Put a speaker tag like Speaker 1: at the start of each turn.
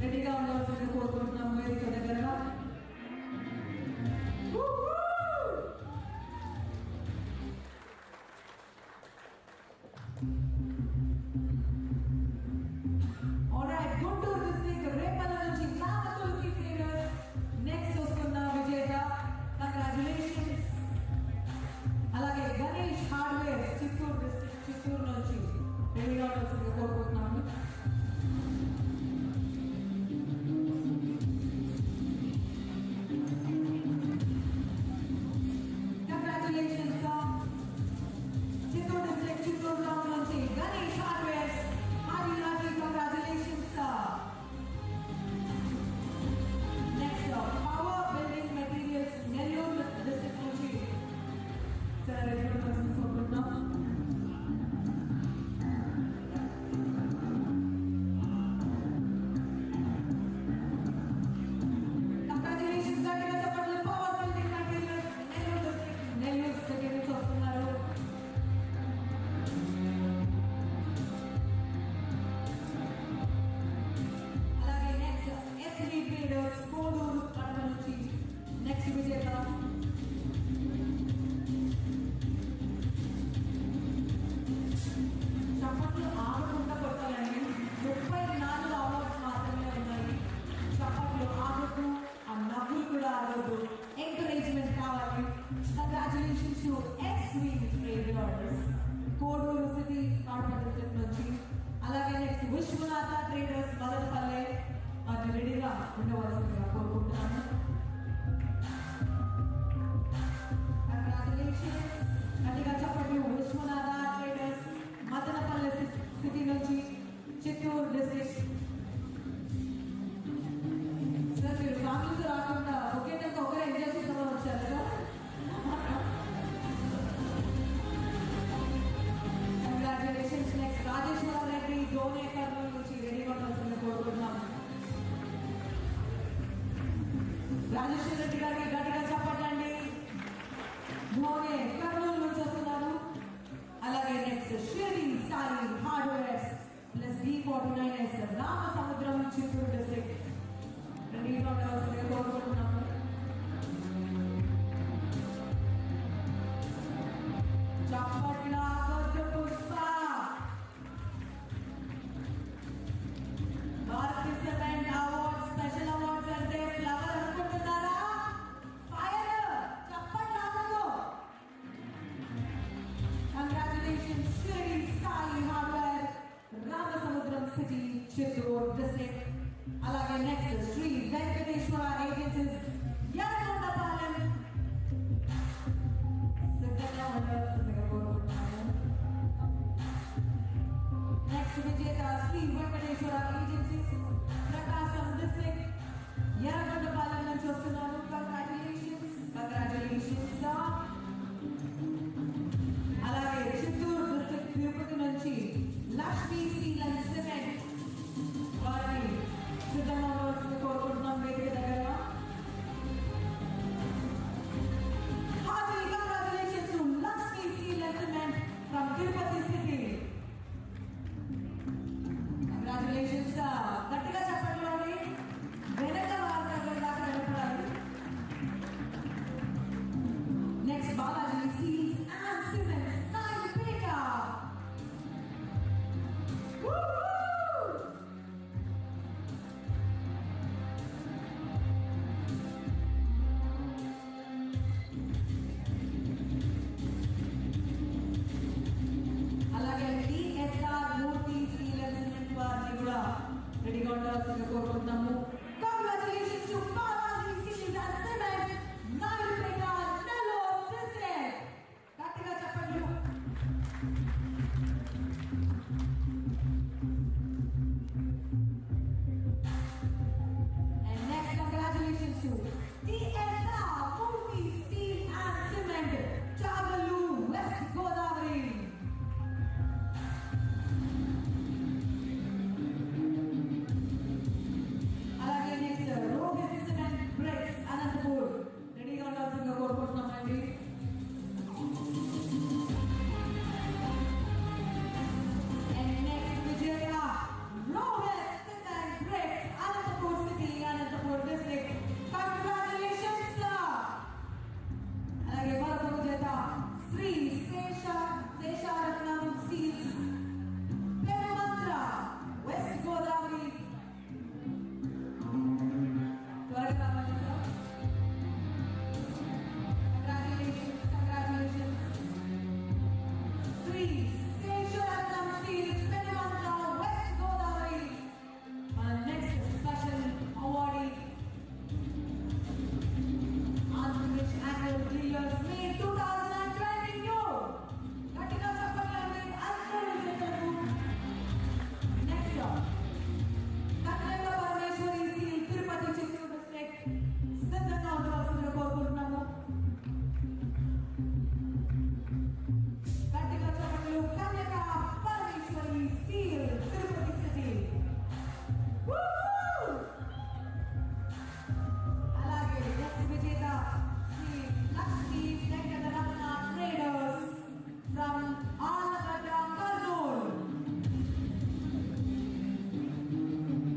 Speaker 1: రెడీగా ఉండాల్సింది కోరుకుంటున్నాం వేదిక దగ్గరగా. ఆల్రైట్, గుంటూరు డిస్ట్రిక్ట్ రేపల్ల నుంచి తులసి ట్రేడర్స్ నెక్స్ట్ వస్తున్న విజేత. కంగ్రాచులేషన్స్. అలాగే గణేష్ హార్డ్వేర్ చిత్తూరు డిస్ట్రిక్ట్ చిత్తూరు నుంచి రెడీగా ఉండాల్సింది కోరుకుంటున్నాము. Congratulations Chittoor district Chittoor town నుంచి Ganesh hardware. Congratulations, sir. Next up, Power Building Materials, Nellore District నుంచి sir రెగ్యులర్ పర్సన్ కోరుకుంటున్నాం. Congratulations, గట్టిగా చెప్పండి. Power Building Materials, Nellore District, Nellore district నుంచి వస్తున్నారు. కోడూరు కడప నుంచి నెక్స్ట్ విజేత. చప్పట్లు ఆగకుండా కొట్టాలండి. 34 అవార్డ్స్ మాత్రమే ఉన్నాయి. చప్పట్లు ఆగద్దు, ఆ నవ్వులు కూడా ఆగద్దు. ఎంకరేజ్మెంట్ కావాలి. Congratulations to SV traders Koduru city Kadapa district నుంచి. అలాగే నెక్స్ట్ విశ్వనాథ ట్రేడర్స్ మదనపల్లె. అది రెడీగా ఉండవలసిందిగా కోరుకుంటున్నాను. కంగ్రాచులేషన్స్. గట్టిగా చెప్పండి. విశ్వనాథ ట్రేడర్స్ మదనపల్లె సిటీ నుంచి చిత్తూరు డిస్ట్రిక్ట్. సార్ మీరు ఫ్యామిలీతో రాకుండా ఒకేటంగా ఒకరే ఎంజాయ్ చేద్దామని వచ్చారు కదా. కంగ్రాచులేషన్స్. నెక్స్ట్ రాజేశ్వర రెడ్డి డోనే కర్నూలు నుంచి రెడీగా ఉండాల్సిందిగా కోరుకుంటున్నాము. రాజేశ్వర రెడ్డి గారికి గట్టిగా చెప్పండి. ధోనే కర్నూలు నుంచి వస్తున్నారు. అలాగే next Shirdi Sai hardwares plus D49S Ramasamudram Chittoor district రెడీగా ఉండాల్సిందిగా కోరుకుంటున్నాము. చప్పట్ల పుష్ప భారతీయ సిమెంట్ అవార్డ్ స్పెషల్ అవార్డ్స్ అంటే ఫ్లవర్ అనుకుంటున్నారా? ఫైర్ చప్పట్లు ఆగదు. Congratulations Shirdi Sai hardware Ramasamudram city Chittoor district. అలాగే నెక్స్ట్ శ్రీ వెంకటేశ్వర ఏజెన్సీస్ యరగొండపాలెం సిద్ధంగా ఉండాల్సిందిగా కోరుకుంటున్నాను. నెక్స్ట్ విజేత శ్రీ వెంకటేశ్వర ఏజెన్సీస్ ప్రకాశం డిస్ట్రిక్ట్ యరగొండపాలెం నుంచి వస్తున్నారు. కంగ్రాచులేషన్స్. కంగ్రాచులేషన్స్. అలాగే చిత్తూరు డిస్ట్రిక్ట్ తిరుపతి నుంచి లక్ష్మీ స్టీల్ అండ్ సిమెంట్ వారిని సిద్ధంగా ఉండవలసింది కోరుకుంటున్నాం వేదిక దగ్గర. Congratulations to Lakshmi steel and cement from Tirupati city. Congratulations. గట్టిగా చెప్పండి. వెనక వార్తల దాకా నిలబడాలి. Next Balaji steels and cements Naidupeta. అలాగే DSR Murthy steel and cement వారిని కూడా రెడీగా ఉండాల్సిందిగా కోరుకుంటున్నాం.